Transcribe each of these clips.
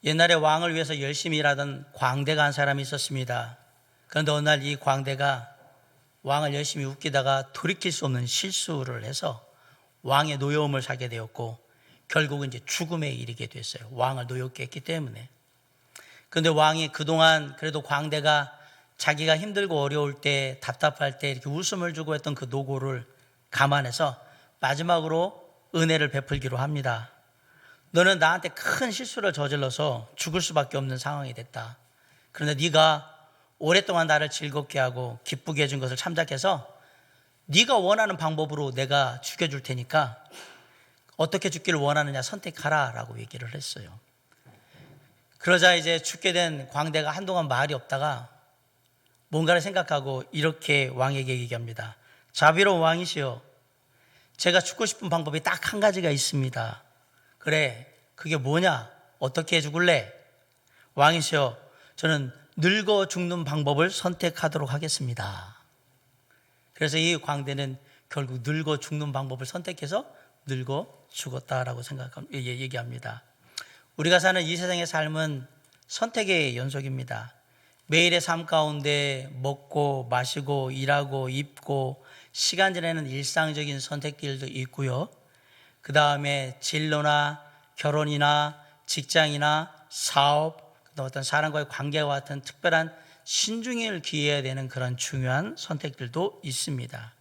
옛날에 왕을 위해서 열심히 일하던 광대가 한 사람이 있었습니다. 그런데 어느 날 이 광대가 왕을 열심히 웃기다가 돌이킬 수 없는 실수를 해서 왕의 노여움을 사게 되었고 결국은 이제 죽음에 이르게 됐어요. 왕을 노엽게 했기 때문에. 그런데 왕이 그동안 그래도 광대가 자기가 힘들고 어려울 때, 답답할 때 이렇게 웃음을 주고 했던 그 노고를 감안해서 마지막으로 은혜를 베풀기로 합니다. 너는 나한테 큰 실수를 저질러서 죽을 수밖에 없는 상황이 됐다. 그런데 네가 오랫동안 나를 즐겁게 하고 기쁘게 해준 것을 참작해서 네가 원하는 방법으로 내가 죽여줄 테니까 어떻게 죽기를 원하느냐 선택하라 라고 얘기를 했어요. 그러자 이제 죽게 된 광대가 한동안 말이 없다가 뭔가를 생각하고 이렇게 왕에게 얘기합니다. 자비로운 왕이시여, 제가 죽고 싶은 방법이 딱 한 가지가 있습니다. 그래, 그게 뭐냐? 어떻게 해 죽을래? 왕이시여, 저는 늙어 죽는 방법을 선택하도록 하겠습니다. 그래서 이 광대는 결국 늙어 죽는 방법을 선택해서 늙어 죽었다라고 얘기합니다. 우리가 사는 이 세상의 삶은 선택의 연속입니다. 매일의 삶 가운데 먹고 마시고 일하고 입고 시간 지내는 일상적인 선택들도 있고요. 그 다음에 진로나 결혼이나 직장이나 사업, 어떤 사람과의 관계와 같은 특별한 신중을 기해야 되는 그런 중요한 선택들도 있습니다.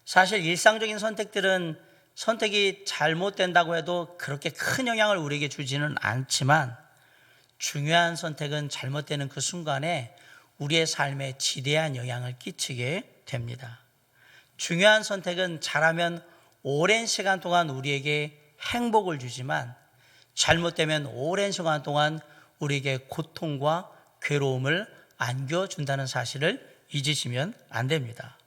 사실 일상적인 선택들은 선택이 잘못된다고 해도 그렇게 큰 영향을 우리에게 주지는 않지만 중요한 선택은 잘못되는 그 순간에 우리의 삶에 지대한 영향을 끼치게 됩니다. 중요한 선택은 잘하면 오랜 시간 동안 우리에게 행복을 주지만 잘못되면 오랜 시간 동안 우리에게 고통과 괴로움을 안겨준다는 사실을 잊으시면 안 됩니다.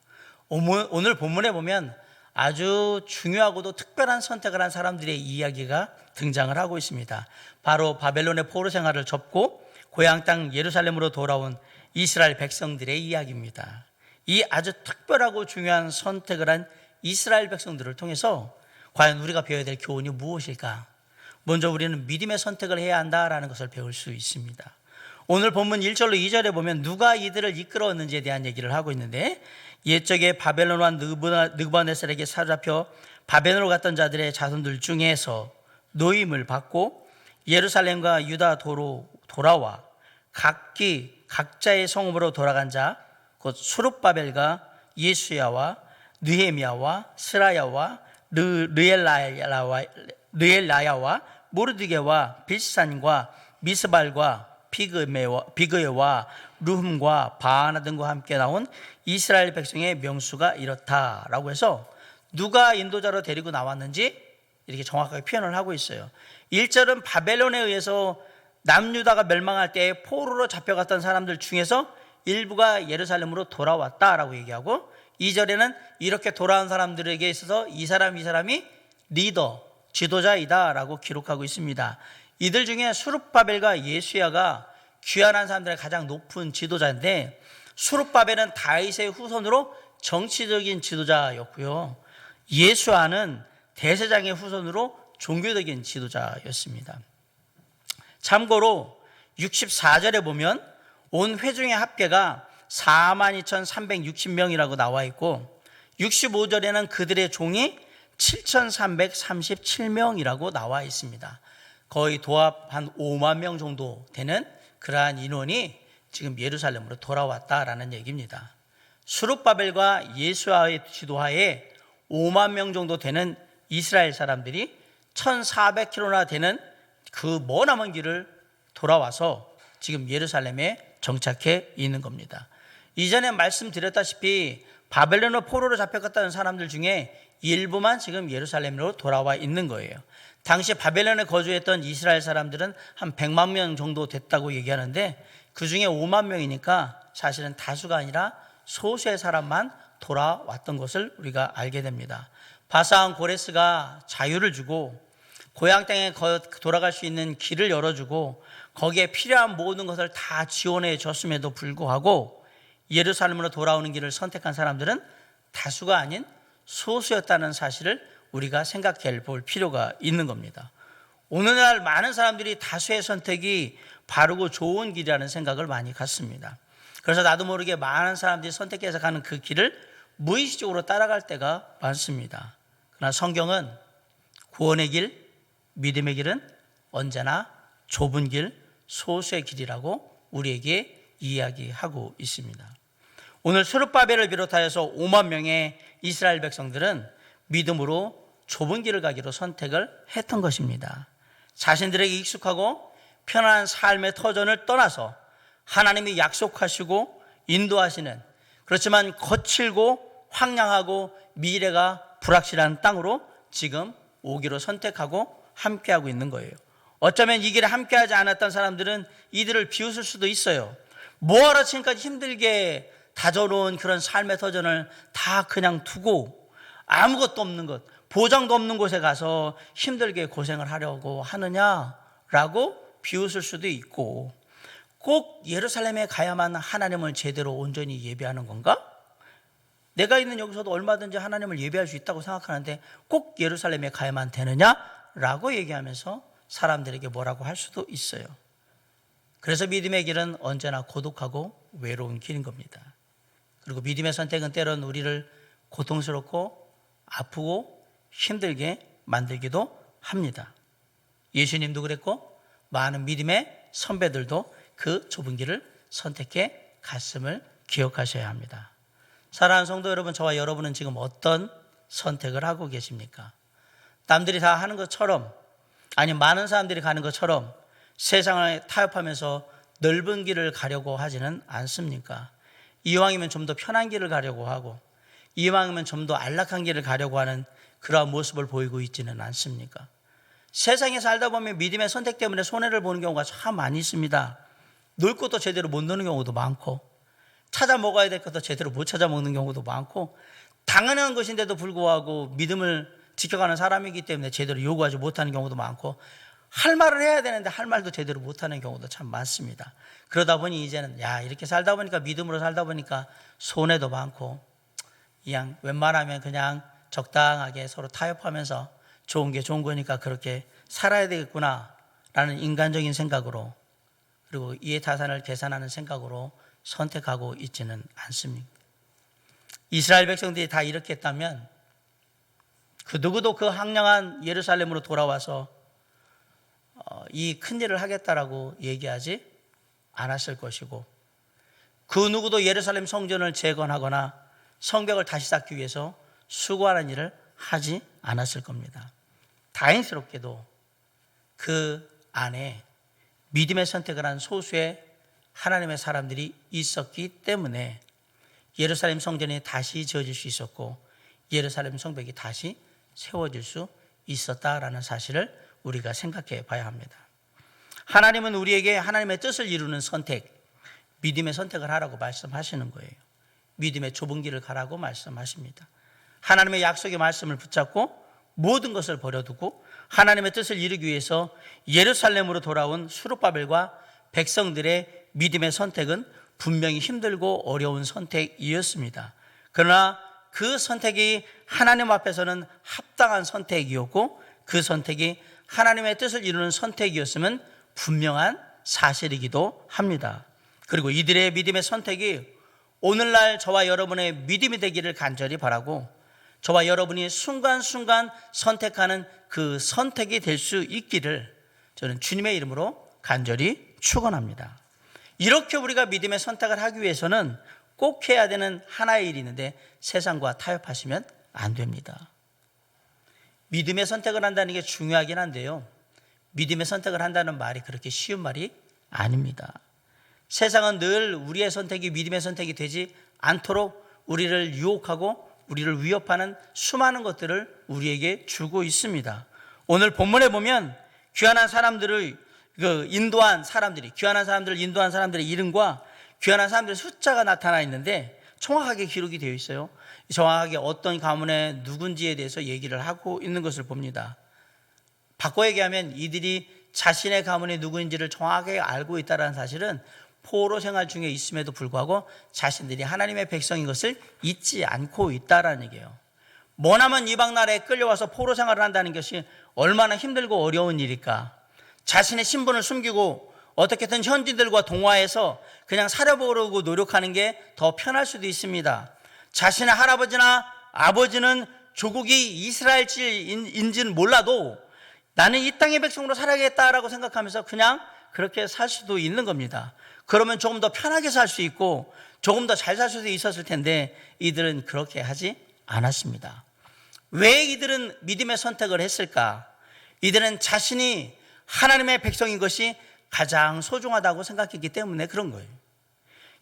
오늘 본문에 보면 아주 중요하고도 특별한 선택을 한 사람들의 이야기가 등장을 하고 있습니다. 바로 바벨론의 포로 생활을 접고 고향 땅 예루살렘으로 돌아온 이스라엘 백성들의 이야기입니다. 이 아주 특별하고 중요한 선택을 한 이스라엘 백성들을 통해서 과연 우리가 배워야 될 교훈이 무엇일까? 먼저 우리는 믿음의 선택을 해야 한다라는 것을 배울 수 있습니다. 오늘 본문 1절로 2절에 보면 누가 이들을 이끌었는지에 대한 얘기를 하고 있는데, 옛적에 바벨론 왕 느부갓네살에게 사로잡혀 바벨론으로 갔던 자들의 자손들 중에서 노임을 받고 예루살렘과 유다도로 돌아와 각자의 성읍으로 돌아간 자, 곧 수룹바벨과 예수야와 느헤미야와 스라야와 르엘라야와 모르드게와 빌산과 미스발과 비그에와 루흠과 바하나 등과 함께 나온 이스라엘 백성의 명수가 이렇다라고 해서 누가 인도자로 데리고 나왔는지 이렇게 정확하게 표현을 하고 있어요. 1절은 바벨론에 의해서 남유다가 멸망할 때 포로로 잡혀갔던 사람들 중에서 일부가 예루살렘으로 돌아왔다라고 얘기하고, 2절에는 이렇게 돌아온 사람들에게 있어서 이 사람이 리더, 지도자이다라고 기록하고 있습니다. 이들 중에 수룹바벨과 예수야가 귀환한 사람들의 가장 높은 지도자인데, 수룹바벨은 다윗의 후손으로 정치적인 지도자였고요, 예수야는 대제사장의 후손으로 종교적인 지도자였습니다. 참고로 64절에 보면 온 회중의 합계가 42,360명이라고 나와 있고, 65절에는 그들의 종이 7,337명이라고 나와 있습니다. 거의 도합 한 5만 명 정도 되는 그러한 인원이 지금 예루살렘으로 돌아왔다라는 얘기입니다. 수룹바벨과 예수아의 지도하에 5만 명 정도 되는 이스라엘 사람들이 1,400km나 되는 그 머나먼 길을 돌아와서 지금 예루살렘에 정착해 있는 겁니다. 이전에 말씀드렸다시피 바벨론으로 포로로 잡혀갔다는 사람들 중에 일부만 지금 예루살렘으로 돌아와 있는 거예요. 당시 바벨론에 거주했던 이스라엘 사람들은 한 100만 명 정도 됐다고 얘기하는데, 그 중에 5만 명이니까 사실은 다수가 아니라 소수의 사람만 돌아왔던 것을 우리가 알게 됩니다. 바사왕 고레스가 자유를 주고 고향 땅에 돌아갈 수 있는 길을 열어주고 거기에 필요한 모든 것을 다 지원해 줬음에도 불구하고 예루살렘으로 돌아오는 길을 선택한 사람들은 다수가 아닌 소수였다는 사실을 우리가 생각해 볼 필요가 있는 겁니다. 오늘날 많은 사람들이 다수의 선택이 바르고 좋은 길이라는 생각을 많이 갖습니다. 그래서 나도 모르게 많은 사람들이 선택해서 가는 그 길을 무의식적으로 따라갈 때가 많습니다. 그러나 성경은 구원의 길, 믿음의 길은 언제나 좁은 길, 소수의 길이라고 우리에게 이야기하고 있습니다. 오늘 스룹바벨을 비롯하여서 5만 명의 이스라엘 백성들은 믿음으로 좁은 길을 가기로 선택을 했던 것입니다. 자신들에게 익숙하고 편안한 삶의 터전을 떠나서 하나님이 약속하시고 인도하시는, 그렇지만 거칠고 황량하고 미래가 불확실한 땅으로 지금 오기로 선택하고 함께하고 있는 거예요. 어쩌면 이 길에 함께하지 않았던 사람들은 이들을 비웃을 수도 있어요. 뭐하러 지금까지 힘들게 다져놓은 그런 삶의 터전을 다 그냥 두고 아무것도 없는 것, 보장도 없는 곳에 가서 힘들게 고생을 하려고 하느냐라고 비웃을 수도 있고, 꼭 예루살렘에 가야만 하나님을 제대로 온전히 예배하는 건가? 내가 있는 여기서도 얼마든지 하나님을 예배할 수 있다고 생각하는데 꼭 예루살렘에 가야만 되느냐라고 얘기하면서 사람들에게 뭐라고 할 수도 있어요. 그래서 믿음의 길은 언제나 고독하고 외로운 길인 겁니다. 그리고 믿음의 선택은 때론 우리를 고통스럽고 아프고 힘들게 만들기도 합니다. 예수님도 그랬고 많은 믿음의 선배들도 그 좁은 길을 선택해 갔음을 기억하셔야 합니다. 사랑하는 성도 여러분, 저와 여러분은 지금 어떤 선택을 하고 계십니까? 남들이 다 하는 것처럼, 아니 많은 사람들이 가는 것처럼 세상을 타협하면서 넓은 길을 가려고 하지는 않습니까? 이왕이면 좀 더 편한 길을 가려고 하고, 이왕이면 좀 더 안락한 길을 가려고 하는 그러한 모습을 보이고 있지는 않습니까? 세상에 살다 보면 믿음의 선택 때문에 손해를 보는 경우가 참 많이 있습니다. 놀 것도 제대로 못 노는 경우도 많고, 찾아 먹어야 될 것도 제대로 못 찾아 먹는 경우도 많고, 당연한 것인데도 불구하고 믿음을 지켜가는 사람이기 때문에 제대로 요구하지 못하는 경우도 많고, 할 말을 해야 되는데 할 말도 제대로 못하는 경우도 참 많습니다. 그러다 보니 이제는 이렇게 살다 보니까, 믿음으로 살다 보니까 손해도 많고, 그냥 웬만하면 그냥 적당하게 서로 타협하면서 좋은 게 좋은 거니까 그렇게 살아야 되겠구나 라는 인간적인 생각으로, 그리고 이해타산을 계산하는 생각으로 선택하고 있지는 않습니다. 이스라엘 백성들이 다 이렇게 했다면 그 누구도 그 황량한 예루살렘으로 돌아와서 이 큰일을 하겠다라고 얘기하지 않았을 것이고, 그 누구도 예루살렘 성전을 재건하거나 성벽을 다시 쌓기 위해서 수고하는 일을 하지 않았을 겁니다. 다행스럽게도 그 안에 믿음의 선택을 한 소수의 하나님의 사람들이 있었기 때문에 예루살렘 성전이 다시 지어질 수 있었고, 예루살렘 성벽이 다시 세워질 수 있었다라는 사실을 우리가 생각해 봐야 합니다. 하나님은 우리에게 하나님의 뜻을 이루는 선택, 믿음의 선택을 하라고 말씀하시는 거예요. 믿음의 좁은 길을 가라고 말씀하십니다. 하나님의 약속의 말씀을 붙잡고 모든 것을 버려두고 하나님의 뜻을 이루기 위해서 예루살렘으로 돌아온 스룹바벨과 백성들의 믿음의 선택은 분명히 힘들고 어려운 선택이었습니다. 그러나 그 선택이 하나님 앞에서는 합당한 선택이었고, 그 선택이 하나님의 뜻을 이루는 선택이었으면 분명한 사실이기도 합니다. 그리고 이들의 믿음의 선택이 오늘날 저와 여러분의 믿음이 되기를 간절히 바라고, 저와 여러분이 순간순간 선택하는 그 선택이 될 수 있기를 저는 주님의 이름으로 간절히 축원합니다. 이렇게 우리가 믿음의 선택을 하기 위해서는 꼭 해야 되는 하나의 일이 있는데, 세상과 타협하시면 안 됩니다. 믿음의 선택을 한다는 게 중요하긴 한데요, 믿음의 선택을 한다는 말이 그렇게 쉬운 말이 아닙니다. 세상은 늘 우리의 선택이 믿음의 선택이 되지 않도록 우리를 유혹하고 우리를 위협하는 수많은 것들을 우리에게 주고 있습니다. 오늘 본문에 보면 귀환한 사람들을 인도한 사람들의 이름과 귀환한 사람들의 숫자가 나타나 있는데 정확하게 기록이 되어 있어요. 정확하게 어떤 가문의 누군지에 대해서 얘기를 하고 있는 것을 봅니다. 바꿔 얘기하면 이들이 자신의 가문이 누구인지를 정확하게 알고 있다는 사실은 포로 생활 중에 있음에도 불구하고 자신들이 하나님의 백성인 것을 잊지 않고 있다라는 얘기예요. 머나먼 이방 나라에 끌려와서 포로 생활을 한다는 것이 얼마나 힘들고 어려운 일일까. 자신의 신분을 숨기고 어떻게든 현지인들과 동화해서 그냥 살아보려고 노력하는 게 더 편할 수도 있습니다. 자신의 할아버지나 아버지는 조국이 이스라엘인지는 몰라도 나는 이 땅의 백성으로 살아야겠다라고 생각하면서 그냥 그렇게 살 수도 있는 겁니다. 그러면 조금 더 편하게 살 수 있고 조금 더 잘 살 수도 있었을 텐데 이들은 그렇게 하지 않았습니다. 왜 이들은 믿음의 선택을 했을까? 이들은 자신이 하나님의 백성인 것이 가장 소중하다고 생각했기 때문에 그런 거예요.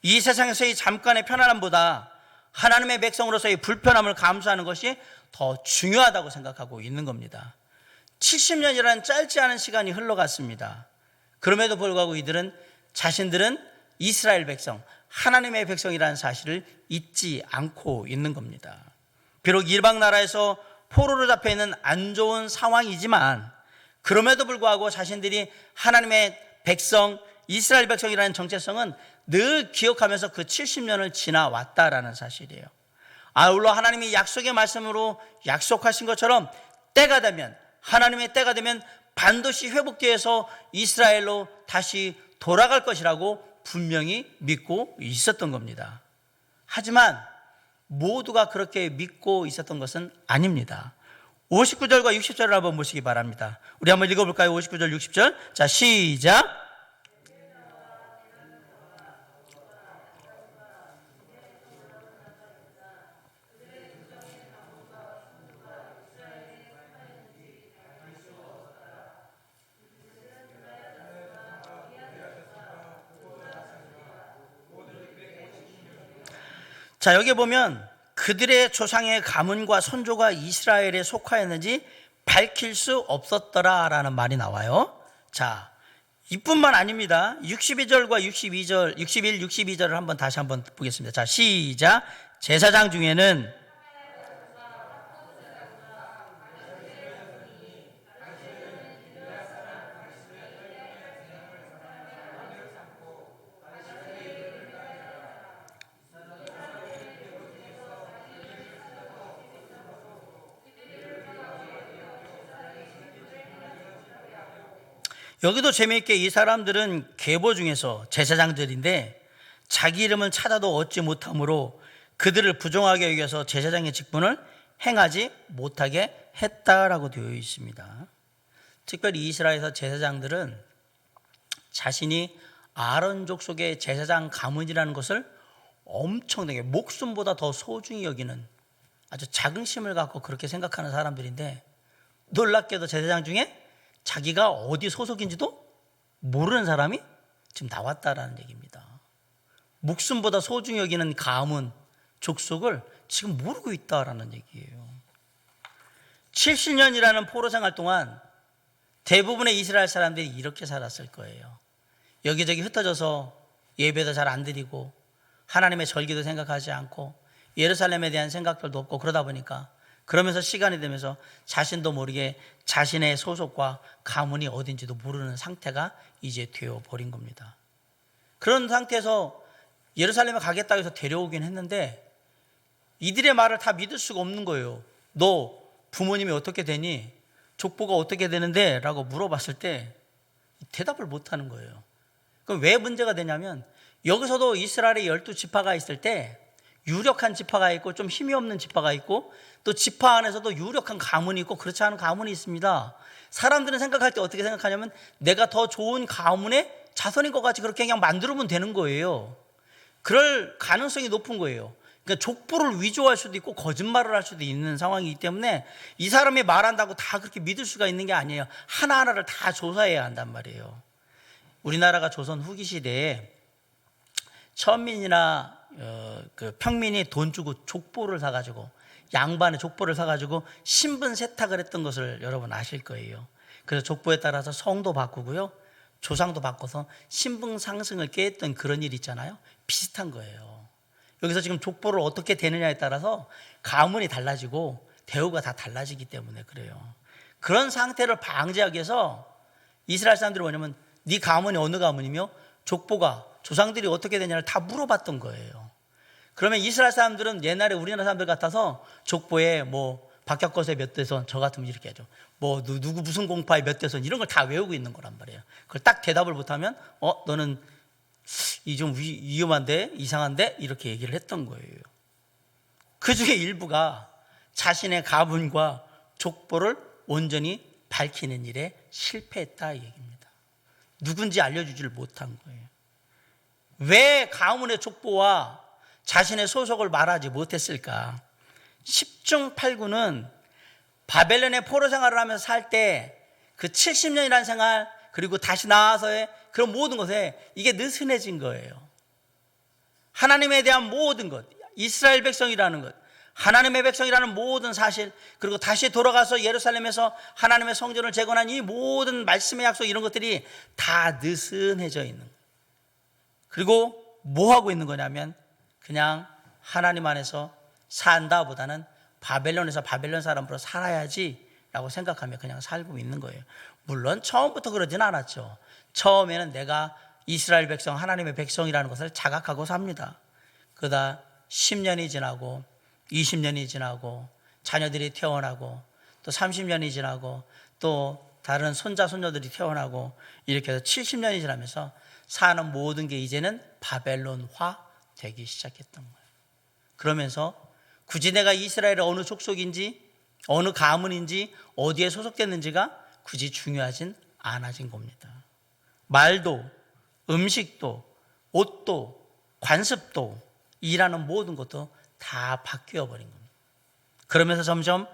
이 세상에서의 잠깐의 편안함보다 하나님의 백성으로서의 불편함을 감수하는 것이 더 중요하다고 생각하고 있는 겁니다. 70년이라는 짧지 않은 시간이 흘러갔습니다. 그럼에도 불구하고 이들은 자신들은 이스라엘 백성, 하나님의 백성이라는 사실을 잊지 않고 있는 겁니다. 비록 이방 나라에서 포로로 잡혀 있는 안 좋은 상황이지만 그럼에도 불구하고 자신들이 하나님의 백성, 이스라엘 백성이라는 정체성은 늘 기억하면서 그 70년을 지나왔다라는 사실이에요. 아울러 하나님이 약속의 말씀으로 약속하신 것처럼 때가 되면, 하나님의 때가 되면 반드시 회복되어서 이스라엘로 다시 돌아갈 것이라고 분명히 믿고 있었던 겁니다. 하지만 모두가 그렇게 믿고 있었던 것은 아닙니다. 59절과 60절을 한번 보시기 바랍니다. 우리 한번 읽어볼까요? 59절, 60절. 자, 시작. 자, 여기 보면 그들의 조상의 가문과 선조가 이스라엘에 속하였는지 밝힐 수 없었더라라는 말이 나와요. 자, 이뿐만 아닙니다. 62절과 62절, 61, 62절을 한번 다시 한번 보겠습니다. 자, 시작. 제사장 중에는 여기도 재미있게 이 사람들은 계보 중에서 제사장들인데 자기 이름을 찾아도 얻지 못함으로 그들을 부정하게 여겨서 제사장의 직분을 행하지 못하게 했다라고 되어 있습니다. 특별히 이스라엘에서 제사장들은 자신이 아론족 속의 제사장 가문이라는 것을 엄청나게 목숨보다 더 소중히 여기는 아주 자긍심을 갖고 그렇게 생각하는 사람들인데 놀랍게도 제사장 중에 자기가 어디 소속인지도 모르는 사람이 지금 나왔다라는 얘기입니다. 목숨보다 소중히 여기는 가문, 족속을 지금 모르고 있다라는 얘기예요. 70년이라는 포로 생활 동안 대부분의 이스라엘 사람들이 이렇게 살았을 거예요. 여기저기 흩어져서 예배도 잘 안 드리고 하나님의 절기도 생각하지 않고 예루살렘에 대한 생각들도 없고 그러다 보니까 그러면서 시간이 되면서 자신도 모르게 자신의 소속과 가문이 어딘지도 모르는 상태가 이제 되어버린 겁니다. 그런 상태에서 예루살렘에 가겠다고 해서 데려오긴 했는데 이들의 말을 다 믿을 수가 없는 거예요. 너 부모님이 어떻게 되니? 족보가 어떻게 되는데? 라고 물어봤을 때 대답을 못하는 거예요. 그럼 왜 문제가 되냐면 여기서도 이스라엘의 12지파가 있을 때 유력한 지파가 있고 좀 힘이 없는 지파가 있고 또 지파 안에서도 유력한 가문이 있고 그렇지 않은 가문이 있습니다. 사람들은 생각할 때 어떻게 생각하냐면 내가 더 좋은 가문의 자손인 것 같이 그렇게 그냥 만들면 되는 거예요. 그럴 가능성이 높은 거예요. 그러니까 족보를 위조할 수도 있고 거짓말을 할 수도 있는 상황이기 때문에 이 사람이 말한다고 다 그렇게 믿을 수가 있는 게 아니에요. 하나하나를 다 조사해야 한단 말이에요. 우리나라가 조선 후기 시대에 천민이나 그 평민이 돈 주고 족보를 사가지고 양반의 족보를 사가지고 신분 세탁을 했던 것을 여러분 아실 거예요. 그래서 족보에 따라서 성도 바꾸고요, 조상도 바꿔서 신분 상승을 꾀했던 그런 일 있잖아요. 비슷한 거예요. 여기서 지금 족보를 어떻게 되느냐에 따라서 가문이 달라지고 대우가 다 달라지기 때문에 그래요. 그런 상태를 방지하기 위해서 이스라엘 사람들이 뭐냐면 네 가문이 어느 가문이며 족보가 조상들이 어떻게 되냐를 다 물어봤던 거예요. 그러면 이스라엘 사람들은 옛날에 우리나라 사람들 같아서 족보에 뭐 박혁거세 몇 대선, 저 같으면 이렇게 하죠. 뭐 누구 무슨 공파의 몇 대선, 이런 걸 다 외우고 있는 거란 말이에요. 그걸 딱 대답을 못하면 너는 이 좀 위험한데, 이상한데, 이렇게 얘기를 했던 거예요. 그 중에 일부가 자신의 가문과 족보를 온전히 밝히는 일에 실패했다, 이 얘기입니다. 누군지 알려주지를 못한 거예요. 왜 가문의 족보와 자신의 소속을 말하지 못했을까? 10중 8구는 바벨론의 포로 생활을 하면서 살 때 그 70년이라는 생활, 그리고 다시 나와서의 그런 모든 것에 이게 느슨해진 거예요. 하나님에 대한 모든 것, 이스라엘 백성이라는 것, 하나님의 백성이라는 모든 사실, 그리고 다시 돌아가서 예루살렘에서 하나님의 성전을 재건한 이 모든 말씀의 약속, 이런 것들이 다 느슨해져 있는 거예요. 그리고 뭐 하고 있는 거냐면 그냥 하나님 안에서 산다 보다는 바벨론에서 바벨론 사람으로 살아야지 라고 생각하며 그냥 살고 있는 거예요. 물론 처음부터 그러진 않았죠. 처음에는 내가 이스라엘 백성, 하나님의 백성이라는 것을 자각하고 삽니다. 그러다 10년이 지나고 20년이 지나고 자녀들이 태어나고 또 30년이 지나고 또 다른 손자 손녀들이 태어나고 이렇게 해서 70년이 지나면서 사는 모든 게 이제는 바벨론화 되기 시작했던 거예요. 그러면서 굳이 내가 이스라엘의 어느 족속인지, 어느 가문인지, 어디에 소속됐는지가 굳이 중요하진 않아진 겁니다. 말도, 음식도, 옷도, 관습도, 일하는 모든 것도 다 바뀌어 버린 겁니다. 그러면서 점점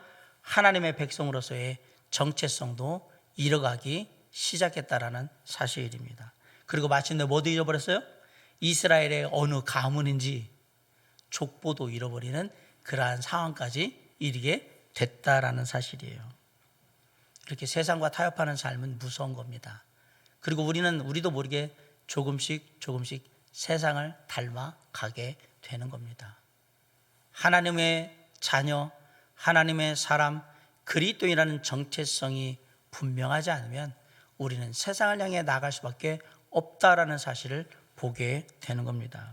하나님의 백성으로서의 정체성도 잃어가기 시작했다라는 사실입니다. 그리고 마침내 뭐도 잃어버렸어요? 이스라엘의 어느 가문인지 족보도 잃어버리는 그러한 상황까지 이르게 됐다라는 사실이에요. 이렇게 세상과 타협하는 삶은 무서운 겁니다. 그리고 우리도 모르게 조금씩 세상을 닮아가게 되는 겁니다. 하나님의 자녀, 하나님의 사람, 그리스도인이라는 정체성이 분명하지 않으면 우리는 세상을 향해 나갈 수밖에 없다라는 사실을 보게 되는 겁니다.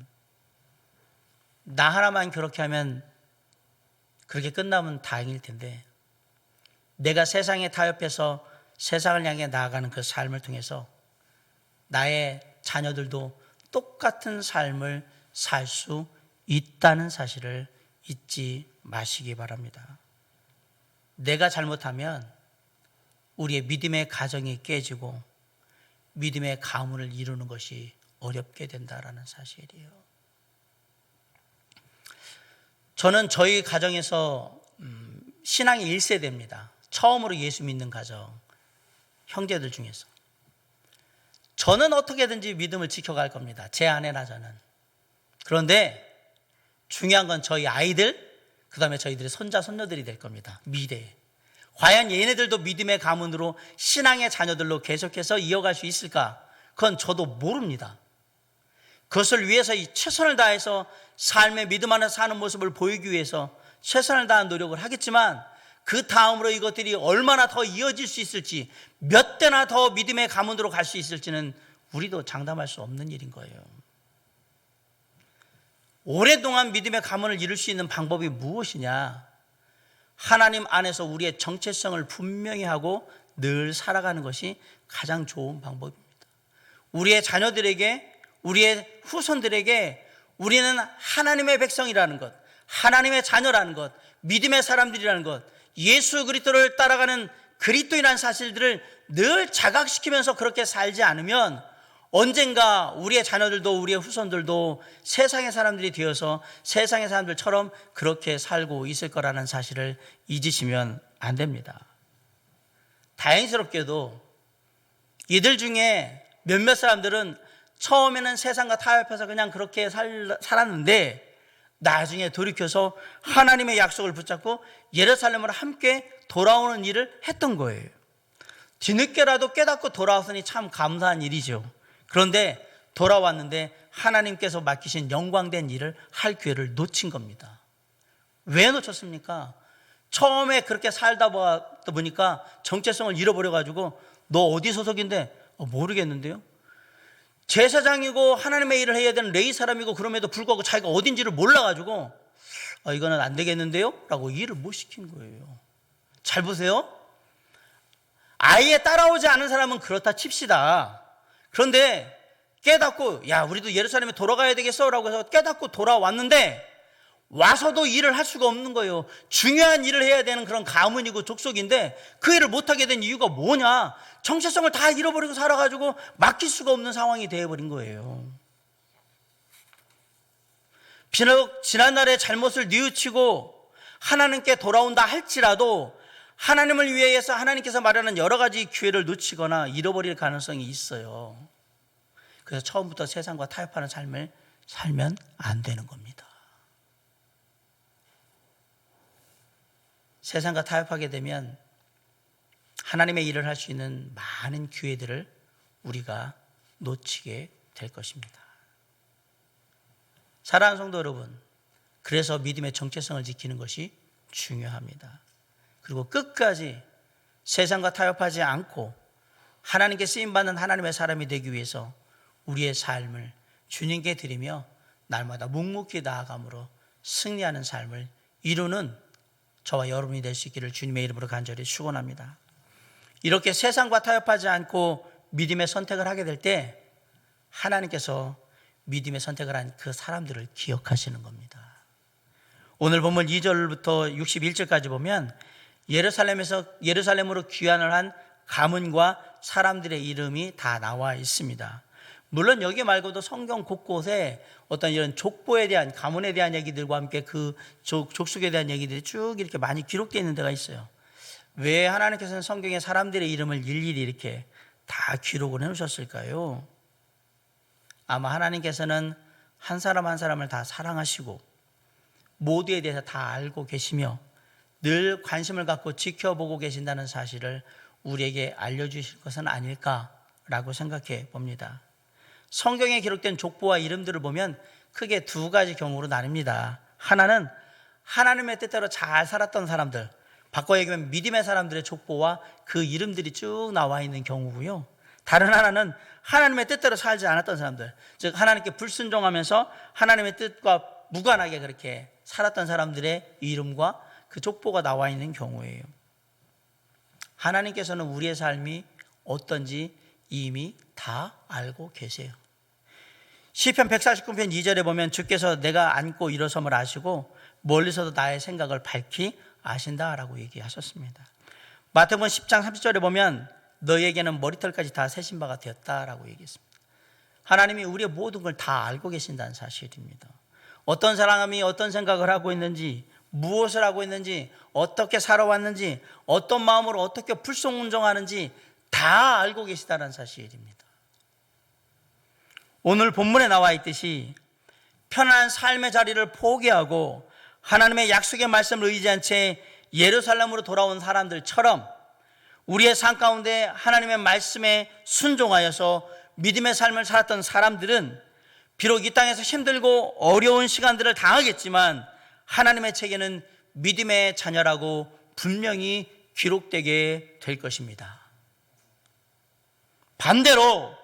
나 하나만 그렇게 하면 그렇게 끝나면 다행일 텐데, 내가 세상에 타협해서 세상을 향해 나아가는 그 삶을 통해서 나의 자녀들도 똑같은 삶을 살 수 있다는 사실을 잊지 마시기 바랍니다. 내가 잘못하면 우리의 믿음의 가정이 깨지고 믿음의 가문을 이루는 것이 어렵게 된다라는 사실이에요. 저는 저희 가정에서 신앙이 1세대입니다. 처음으로 예수 믿는 가정, 형제들 중에서. 저는 어떻게든지 믿음을 지켜갈 겁니다. 제 아내나 저는. 그런데 중요한 건 저희 아이들, 그 다음에 저희들의 손자, 손녀들이 될 겁니다. 미래에. 과연 얘네들도 믿음의 가문으로 신앙의 자녀들로 계속해서 이어갈 수 있을까? 그건 저도 모릅니다. 그것을 위해서 최선을 다해서 삶의 믿음 안에 사는 모습을 보이기 위해서 최선을 다한 노력을 하겠지만, 그 다음으로 이것들이 얼마나 더 이어질 수 있을지, 몇 대나 더 믿음의 가문으로 갈 수 있을지는 우리도 장담할 수 없는 일인 거예요. 오랫동안 믿음의 가문을 이룰 수 있는 방법이 무엇이냐? 하나님 안에서 우리의 정체성을 분명히 하고 늘 살아가는 것이 가장 좋은 방법입니다. 우리의 자녀들에게, 우리의 후손들에게 우리는 하나님의 백성이라는 것, 하나님의 자녀라는 것, 믿음의 사람들이라는 것, 예수 그리스도를 따라가는 그리스도인이라는 사실들을 늘 자각시키면서 그렇게 살지 않으면 언젠가 우리의 자녀들도 우리의 후손들도 세상의 사람들이 되어서 세상의 사람들처럼 그렇게 살고 있을 거라는 사실을 잊으시면 안 됩니다. 다행스럽게도 이들 중에 몇몇 사람들은 처음에는 세상과 타협해서 그냥 그렇게 살았는데 나중에 돌이켜서 하나님의 약속을 붙잡고 예루살렘으로 함께 돌아오는 일을 했던 거예요. 뒤늦게라도 깨닫고 돌아왔으니 참 감사한 일이죠. 그런데 돌아왔는데 하나님께서 맡기신 영광된 일을 할 기회를 놓친 겁니다. 왜 놓쳤습니까? 처음에 그렇게 살다 보니까 정체성을 잃어버려가지고 너 어디 소속인데? 모르겠는데요. 제사장이고 하나님의 일을 해야 되는 레위 사람이고 그럼에도 불구하고 자기가 어딘지를 몰라가지고 이거는 안 되겠는데요? 라고 일을 못 시킨 거예요. 잘 보세요. 아예 따라오지 않은 사람은 그렇다 칩시다. 그런데 깨닫고 야 우리도 예루살렘에 돌아가야 되겠어 라고 해서 깨닫고 돌아왔는데 와서도 일을 할 수가 없는 거예요. 중요한 일을 해야 되는 그런 가문이고 족속인데 그 일을 못하게 된 이유가 뭐냐? 정체성을 다 잃어버리고 살아가지고 맡길 수가 없는 상황이 되어버린 거예요. 비록 지난날의 잘못을 뉘우치고 하나님께 돌아온다 할지라도 하나님을 위해서 하나님께서 마련한 여러 가지 기회를 놓치거나 잃어버릴 가능성이 있어요. 그래서 처음부터 세상과 타협하는 삶을 살면 안 되는 겁니다. 세상과 타협하게 되면 하나님의 일을 할 수 있는 많은 기회들을 우리가 놓치게 될 것입니다. 사랑하는 성도 여러분, 그래서 믿음의 정체성을 지키는 것이 중요합니다. 그리고 끝까지 세상과 타협하지 않고 하나님께 쓰임받는 하나님의 사람이 되기 위해서 우리의 삶을 주님께 드리며 날마다 묵묵히 나아감으로 승리하는 삶을 이루는 저와 여러분이 될 수 있기를 주님의 이름으로 간절히 축원합니다. 이렇게 세상과 타협하지 않고 믿음의 선택을 하게 될 때 하나님께서 믿음의 선택을 한 그 사람들을 기억하시는 겁니다. 오늘 본문 2절부터 61절까지 보면 예루살렘으로 귀환을 한 가문과 사람들의 이름이 다 나와 있습니다. 물론 여기 말고도 성경 곳곳에 어떤 이런 족보에 대한, 가문에 대한 얘기들과 함께 그 족속에 대한 얘기들이 쭉 이렇게 많이 기록되어 있는 데가 있어요. 왜 하나님께서는 성경에 사람들의 이름을 일일이 이렇게 다 기록을 해놓으셨을까요? 아마 하나님께서는 한 사람 한 사람을 다 사랑하시고 모두에 대해서 다 알고 계시며 늘 관심을 갖고 지켜보고 계신다는 사실을 우리에게 알려주실 것은 아닐까라고 생각해 봅니다. 성경에 기록된 족보와 이름들을 보면 크게 두 가지 경우로 나뉩니다. 하나는 하나님의 뜻대로 잘 살았던 사람들, 바꿔 얘기하면 믿음의 사람들의 족보와 그 이름들이 쭉 나와 있는 경우고요. 다른 하나는 하나님의 뜻대로 살지 않았던 사람들, 즉 하나님께 불순종하면서 하나님의 뜻과 무관하게 그렇게 살았던 사람들의 이름과 그 족보가 나와 있는 경우예요. 하나님께서는 우리의 삶이 어떤지 이미 다 알고 계세요. 시편 149편 2절에 보면 주께서 내가 앉고 일어섬을 아시고 멀리서도 나의 생각을 밝히 아신다라고 얘기하셨습니다. 마태복음 10장 30절에 보면 너에게는 머리털까지 다 세신 바가 되었다라고 얘기했습니다. 하나님이 우리의 모든 걸 다 알고 계신다는 사실입니다. 어떤 사람이 어떤 생각을 하고 있는지, 무엇을 하고 있는지, 어떻게 살아왔는지, 어떤 마음으로 어떻게 불순종하는지 다 알고 계시다는 사실입니다. 오늘 본문에 나와 있듯이 편안한 삶의 자리를 포기하고 하나님의 약속의 말씀을 의지한 채 예루살렘으로 돌아온 사람들처럼 우리의 삶 가운데 하나님의 말씀에 순종하여서 믿음의 삶을 살았던 사람들은 비록 이 땅에서 힘들고 어려운 시간들을 당하겠지만 하나님의 책에는 믿음의 자녀라고 분명히 기록되게 될 것입니다. 반대로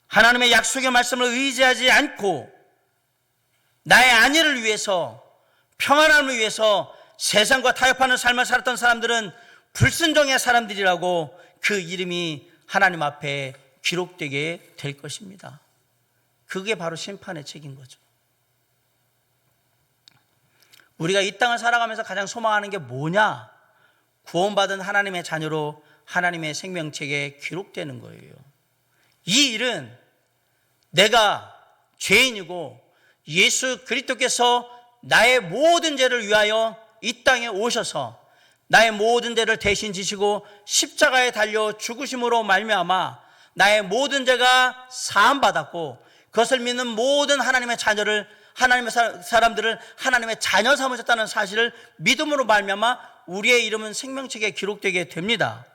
하나님의 약속의 말씀을 의지하지 않고 나의 안위를 위해서, 평안함을 위해서 세상과 타협하는 삶을 살았던 사람들은 불순종의 사람들이라고 그 이름이 하나님 앞에 기록되게 될 것입니다. 그게 바로 심판의 책인 거죠. 우리가 이 땅을 살아가면서 가장 소망하는 게 뭐냐? 구원받은 하나님의 자녀로 하나님의 생명책에 기록되는 거예요. 이 일은 내가 죄인이고 예수 그리스도께서 나의 모든 죄를 위하여 이 땅에 오셔서 나의 모든 죄를 대신 지시고 십자가에 달려 죽으심으로 말미암아 나의 모든 죄가 사함받았고 그것을 믿는 모든 하나님의 자녀를, 하나님의 사람들을 하나님의 자녀 삼으셨다는 사실을 믿음으로 말미암아 우리의 이름은 생명책에 기록되게 됩니다.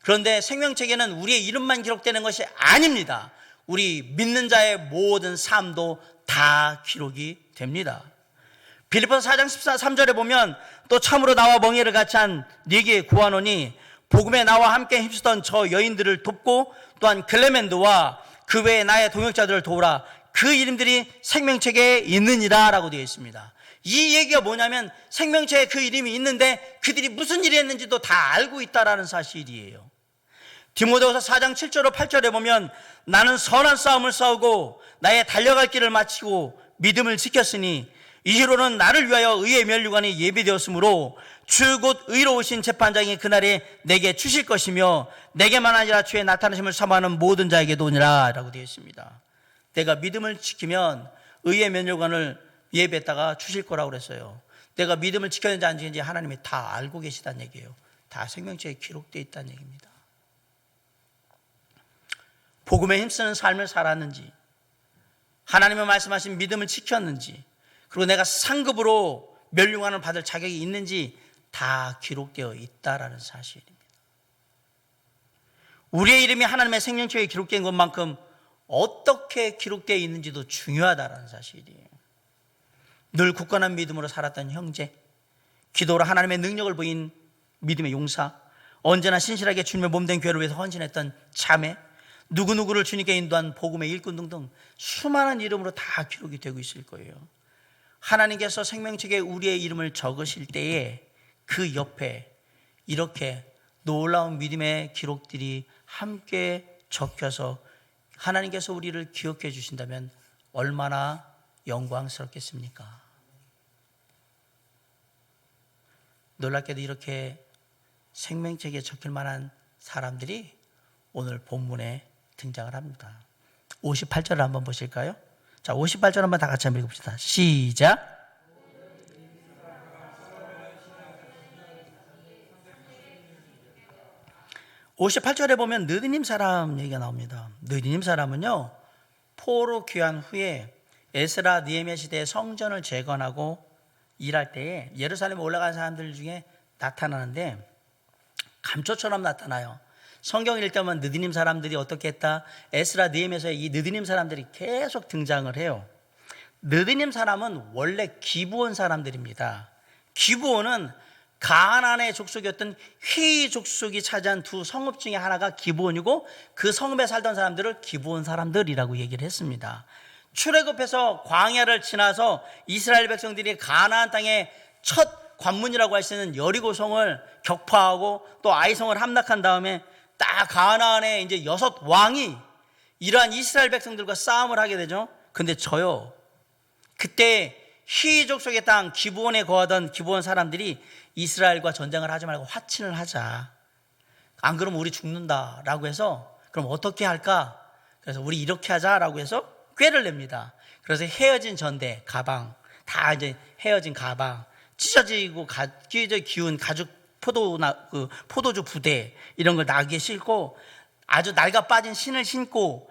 그런데 생명책에는 우리의 이름만 기록되는 것이 아닙니다. 우리 믿는 자의 모든 삶도 다 기록이 됩니다. 빌립보서 4장 13절에 보면 또 참으로 나와 멍에를 같이 한 네게 구하노니 복음에 나와 함께 힘쓰던 저 여인들을 돕고 또한 클레멘드와 그 외에 나의 동역자들을 도우라. 그 이름들이 생명책에 있느니라 라고 되어 있습니다. 이 얘기가 뭐냐면 생명체에 그 이름이 있는데 그들이 무슨 일을 했는지도 다 알고 있다라는 사실이에요. 디모데후서 4장 7절로 8절에 보면 나는 선한 싸움을 싸우고 나의 달려갈 길을 마치고 믿음을 지켰으니 이후로는 나를 위하여 의의 면류관이 예비되었으므로 주 곧 의로우신 재판장이 그날에 내게 주실 것이며 내게만 아니라 주의 나타나심을 사모하는 모든 자에게도 오니라 라고 되어 있습니다. 내가 믿음을 지키면 의의 면류관을 예배했다가 주실 거라고 그랬어요. 내가 믿음을 지켰는지 안 지켰는지 하나님이 다 알고 계시다는 얘기예요. 다 생명체에 기록되어 있다는 얘기입니다. 복음에 힘쓰는 삶을 살았는지, 하나님의 말씀하신 믿음을 지켰는지, 그리고 내가 상급으로 멸류관을 받을 자격이 있는지 다 기록되어 있다라는 사실입니다. 우리의 이름이 하나님의 생명체에 기록된 것만큼 어떻게 기록되어 있는지도 중요하다라는 사실이에요. 늘 굳건한 믿음으로 살았던 형제, 기도로 하나님의 능력을 보인 믿음의 용사, 언제나 신실하게 주님의 몸된 교회를 위해서 헌신했던 자매, 누구누구를 주님께 인도한 복음의 일꾼 등등 수많은 이름으로 다 기록이 되고 있을 거예요. 하나님께서 생명책에 우리의 이름을 적으실 때에 그 옆에 이렇게 놀라운 믿음의 기록들이 함께 적혀서 하나님께서 우리를 기억해 주신다면 얼마나 영광스럽겠습니까? 놀랍게도 이렇게 생명책에 적힐 만한 사람들이 오늘 본문에 등장을 합니다. 58절을 한번 보실까요? 자, 58절 한번 다 같이 한번 읽어봅시다. 시작. (58절에) 보면 느디님 사람 얘기가 나옵니다. 느디님 사람은요, 포로 귀환 후에 에스라 느헤미야 시대에 성전을 재건하고 일할 때에 예루살렘에 올라간 사람들 중에 나타나는데 감초처럼 나타나요. 성경을 읽다면 느디님 사람들이 어떻게 했다? 에스라 느헤미야서에 이 느디님 사람들이 계속 등장을 해요. 느디님 사람은 원래 기브온 사람들입니다. 기브온은 가나안의 족속이었던 휘 족속이 차지한 두 성읍 중에 하나가 기브온이고 그 성읍에 살던 사람들을 기브온 사람들이라고 얘기를 했습니다. 출애굽해서 광야를 지나서 이스라엘 백성들이 가나안 땅의 첫 관문이라고 할 수 있는 여리고성을 격파하고 또 아이성을 함락한 다음에 딱 가나안에 이제 6 왕이 이러한 이스라엘 백성들과 싸움을 하게 되죠. 근데 져요. 그때 휘 족속의 땅 기브온에 거하던 기브온 사람들이 이스라엘과 전쟁을 하지 말고 화친을 하자. 안 그러면 우리 죽는다라고 해서 그럼 어떻게 할까? 그래서 우리 이렇게 하자라고 해서 꾀를 냅니다. 그래서 헤어진 전대, 가방, 다 이제 헤어진 가방, 찢어지고 기운 가죽 포도주 부대 이런 걸 나귀에 싣고 아주 낡아 빠진 신을 신고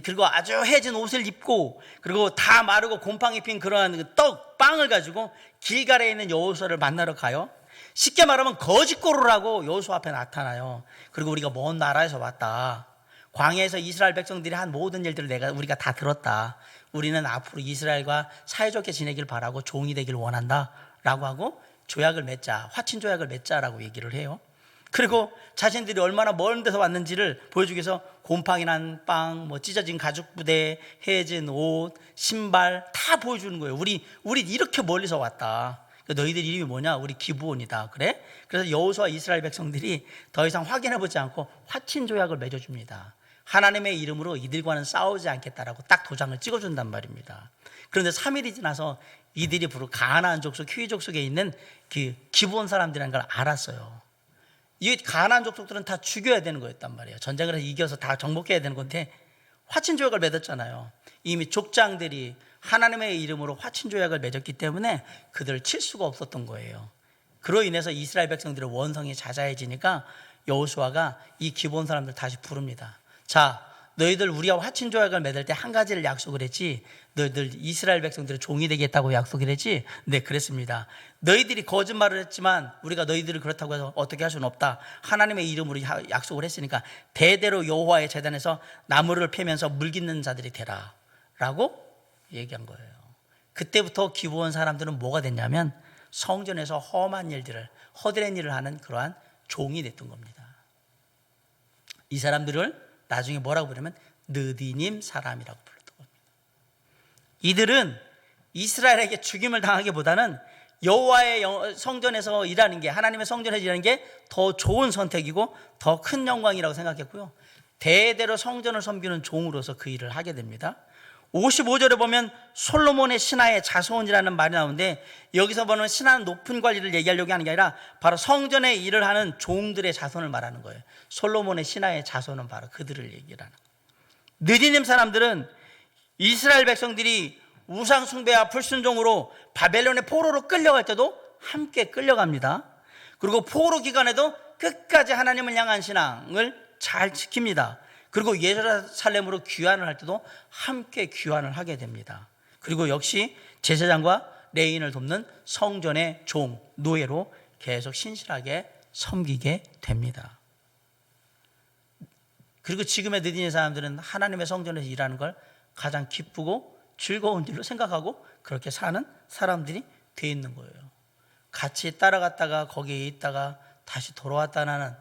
그리고 아주 헤어진 옷을 입고 그리고 다 마르고 곰팡이 핀 그러한 빵을 가지고 길갈에 있는 여호수아를 만나러 가요. 쉽게 말하면 거짓고루라고 여호수아 앞에 나타나요. 그리고 우리가 먼 나라에서 왔다. 광야에서 이스라엘 백성들이 한 모든 일들을 우리가 다 들었다. 우리는 앞으로 이스라엘과 사이좋게 지내길 바라고 종이 되길 원한다 라고 하고 조약을 맺자, 화친 조약을 맺자라고 얘기를 해요. 그리고 자신들이 얼마나 먼 데서 왔는지를 보여주기 위해서 곰팡이 난 빵, 찢어진 가죽 부대, 헤어진 옷, 신발 다 보여주는 거예요. 우리 이렇게 멀리서 왔다. 너희들 이름이 뭐냐? 우리 기브온이다. 그래? 그래서 여호수아 이스라엘 백성들이 더 이상 확인해보지 않고 화친 조약을 맺어줍니다. 하나님의 이름으로 이들과는 싸우지 않겠다라고 딱 도장을 찍어준단 말입니다. 그런데 3일이 지나서 이들이 바로 가나안 족속, 휘 족속에 있는 그 기브온 사람들이라는 걸 알았어요. 이 가나안 족속들은 다 죽여야 되는 거였단 말이에요. 전쟁을 해서 이겨서 다 정복해야 되는 건데 화친 조약을 맺었잖아요. 이미 족장들이 하나님의 이름으로 화친 조약을 맺었기 때문에 그들을 칠 수가 없었던 거예요. 그로 인해서 이스라엘 백성들의 원성이 자자해지니까 여호수아가 이 기브온 사람들 다시 부릅니다. 자, 너희들 우리와 화친 조약을 맺을 때 한 가지를 약속을 했지. 너희들 이스라엘 백성들의 종이 되겠다고 약속을 했지. 네, 그랬습니다. 너희들이 거짓말을 했지만 우리가 너희들을 그렇다고 해서 어떻게 할 수는 없다. 하나님의 이름으로 약속을 했으니까 대대로 여호와의 제단에서 나무를 패면서 물 깃는 자들이 되라 라고 얘기한 거예요. 그때부터 기브온 사람들은 뭐가 됐냐면 성전에서 험한 일들을, 허드렛 일을 하는 그러한 종이 됐던 겁니다. 이 사람들을 나중에 뭐라고 부르면 느디님 사람이라고 불렀던 겁니다. 이들은 이스라엘에게 죽임을 당하기보다는 여호와의 성전에서 일하는 게, 하나님의 성전에서 일하는 게 더 좋은 선택이고 더 큰 영광이라고 생각했고요. 대대로 성전을 섬기는 종으로서 그 일을 하게 됩니다. 55절에 보면 솔로몬의 신하의 자손이라는 말이 나오는데, 여기서 보는 신하는 높은 관리를 얘기하려고 하는 게 아니라 바로 성전에 일을 하는 종들의 자손을 말하는 거예요. 솔로몬의 신하의 자손은 바로 그들을 얘기를 하는 거예요. 느디님 사람들은 이스라엘 백성들이 우상 숭배와 불순종으로 바벨론의 포로로 끌려갈 때도 함께 끌려갑니다. 그리고 포로 기간에도 끝까지 하나님을 향한 신앙을 잘 지킵니다. 그리고 예루살렘으로 귀환을 할 때도 함께 귀환을 하게 됩니다. 그리고 역시 제사장과 레위인을 돕는 성전의 종, 노예로 계속 신실하게 섬기게 됩니다. 그리고 지금의 느디님 사람들은 하나님의 성전에서 일하는 걸 가장 기쁘고 즐거운 일로 생각하고 그렇게 사는 사람들이 돼 있는 거예요. 같이 따라갔다가 거기에 있다가 다시 돌아왔다는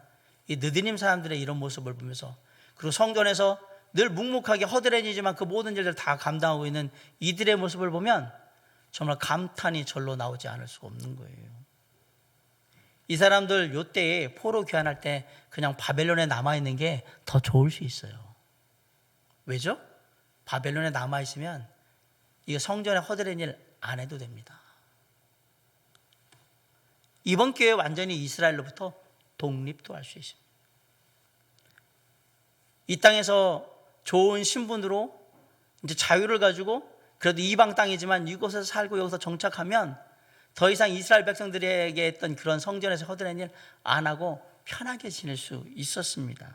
이 느디님 사람들의 이런 모습을 보면서, 그리고 성전에서 늘 묵묵하게 허드렛이지만 그 모든 일들을 다 감당하고 있는 이들의 모습을 보면 정말 감탄이 절로 나오지 않을 수가 없는 거예요. 이 사람들 요때에 포로 귀환할 때 그냥 바벨론에 남아있는 게 더 좋을 수 있어요. 왜죠? 바벨론에 남아있으면 이거 성전에 허드렛 일 안 해도 됩니다. 이번 기회에 완전히 이스라엘로부터 독립도 할 수 있습니다. 이 땅에서 좋은 신분으로 이제 자유를 가지고 그래도 이방 땅이지만 이곳에서 살고 여기서 정착하면 더 이상 이스라엘 백성들에게 했던 그런 성전에서 허드렛 일 안 하고 편하게 지낼 수 있었습니다.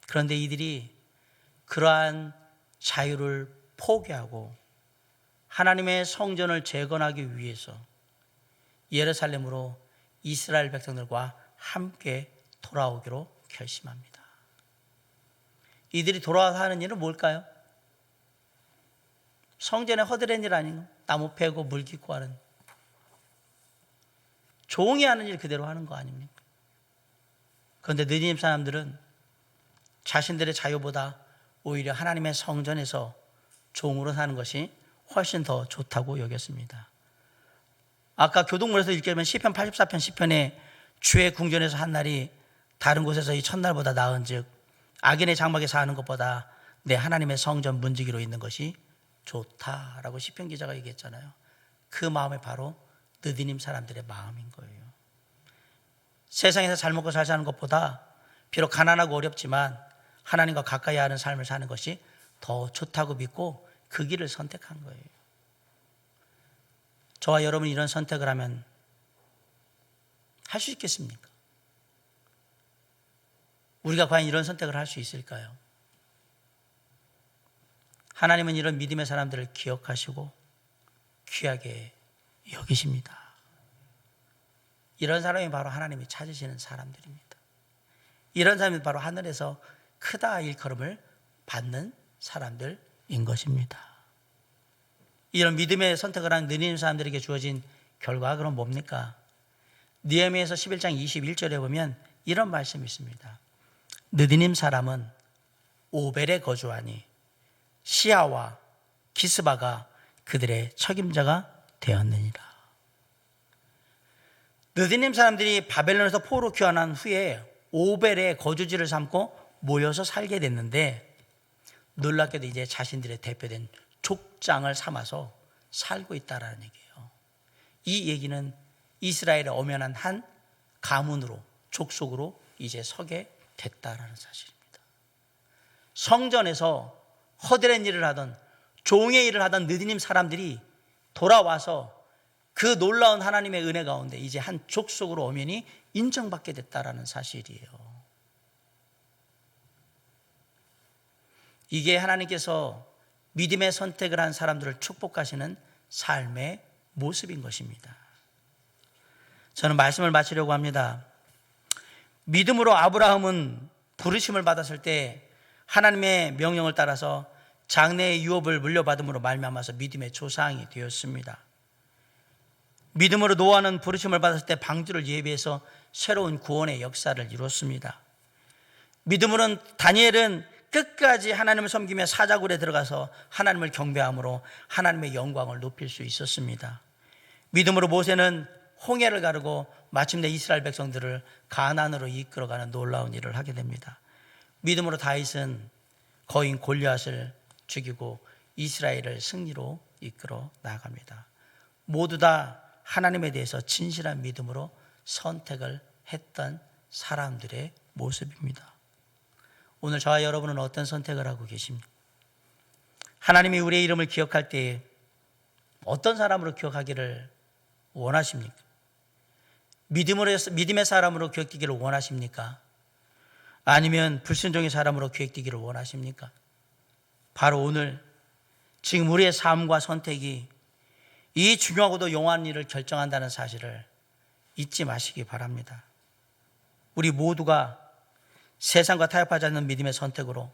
그런데 이들이 그러한 자유를 포기하고 하나님의 성전을 재건하기 위해서 예루살렘으로 이스라엘 백성들과 함께 돌아오기로 결심합니다. 이들이 돌아와서 하는 일은 뭘까요? 성전의 허드렛 일 아닌가요? 나무 패고 물 깃고 하는, 종이 하는 일 그대로 하는 거 아닙니까? 그런데 느디님 사람들은 자신들의 자유보다 오히려 하나님의 성전에서 종으로 사는 것이 훨씬 더 좋다고 여겼습니다. 아까 교동문에서 읽게 시편 84편 시편에 주의 궁전에서 한 날이 다른 곳에서 이 첫날보다 나은즉 악인의 장막에 사는 것보다 내 하나님의 성전 문지기로 있는 것이 좋다라고 시편 기자가 얘기했잖아요. 그 마음이 바로 느디님 사람들의 마음인 거예요. 세상에서 잘 먹고 잘 사는 것보다 비록 가난하고 어렵지만 하나님과 가까이 하는 삶을 사는 것이 더 좋다고 믿고 그 길을 선택한 거예요. 저와 여러분이 이런 선택을 하면 할 수 있겠습니까? 우리가 과연 이런 선택을 할 수 있을까요? 하나님은 이런 믿음의 사람들을 기억하시고 귀하게 여기십니다. 이런 사람이 바로 하나님이 찾으시는 사람들입니다. 이런 사람이 바로 하늘에서 크다 일컬음을 받는 사람들인 것입니다. 이런 믿음의 선택을 한 느디님 사람들에게 주어진 결과가 그럼 뭡니까? 느헤미야서 11장 21절에 보면 이런 말씀이 있습니다. 느디님 사람은 오벨에 거주하니 시아와 기스바가 그들의 책임자가 되었느니라. 느디님 사람들이 바벨론에서 포로 귀환한 후에 오벨의 거주지를 삼고 모여서 살게 됐는데, 놀랍게도 이제 자신들의 대표된 족장을 삼아서 살고 있다라는 얘기예요. 이 얘기는 이스라엘의 엄연한 한 가문으로, 족속으로 이제 서게 됐다라는 사실입니다. 성전에서 허드렛 일을 하던, 종의 일을 하던 느디님 사람들이 돌아와서 그 놀라운 하나님의 은혜 가운데 이제 한 족속으로 엄연히 인정받게 됐다라는 사실이에요. 이게 하나님께서 믿음의 선택을 한 사람들을 축복하시는 삶의 모습인 것입니다. 저는 말씀을 마치려고 합니다. 믿음으로 아브라함은 부르심을 받았을 때 하나님의 명령을 따라서 장래의 유업을 물려받음으로 말미암아서 믿음의 조상이 되었습니다. 믿음으로 노아는 부르심을 받았을 때 방주를 예비해서 새로운 구원의 역사를 이뤘습니다. 믿음으로는 다니엘은 끝까지 하나님을 섬기며 사자굴에 들어가서 하나님을 경배함으로 하나님의 영광을 높일 수 있었습니다. 믿음으로 모세는 홍해를 가르고 마침내 이스라엘 백성들을 가나안으로 이끌어가는 놀라운 일을 하게 됩니다. 믿음으로 다윗은 거인 골리앗을 죽이고 이스라엘을 승리로 이끌어 나아갑니다. 모두 다 하나님에 대해서 진실한 믿음으로 선택을 했던 사람들의 모습입니다. 오늘 저와 여러분은 어떤 선택을 하고 계십니까? 하나님이 우리의 이름을 기억할 때에 어떤 사람으로 기억하기를 원하십니까? 믿음의 사람으로 기억되기를 원하십니까? 아니면 불순종의 사람으로 기억되기를 원하십니까? 바로 오늘 지금 우리의 삶과 선택이 이 중요하고도 용한 일을 결정한다는 사실을 잊지 마시기 바랍니다. 우리 모두가 세상과 타협하지 않는 믿음의 선택으로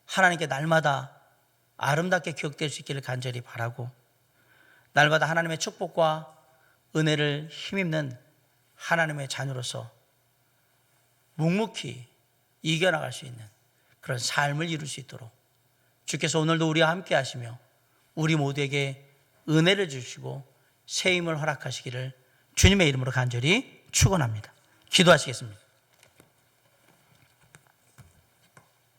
하나님께 날마다 아름답게 기억될 수 있기를 간절히 바라고, 날마다 하나님의 축복과 은혜를 힘입는 하나님의 자녀로서 묵묵히 이겨나갈 수 있는 그런 삶을 이룰 수 있도록 주께서 오늘도 우리와 함께 하시며 우리 모두에게 은혜를 주시고 새 힘을 허락하시기를 주님의 이름으로 간절히 축원합니다. 기도하시겠습니다.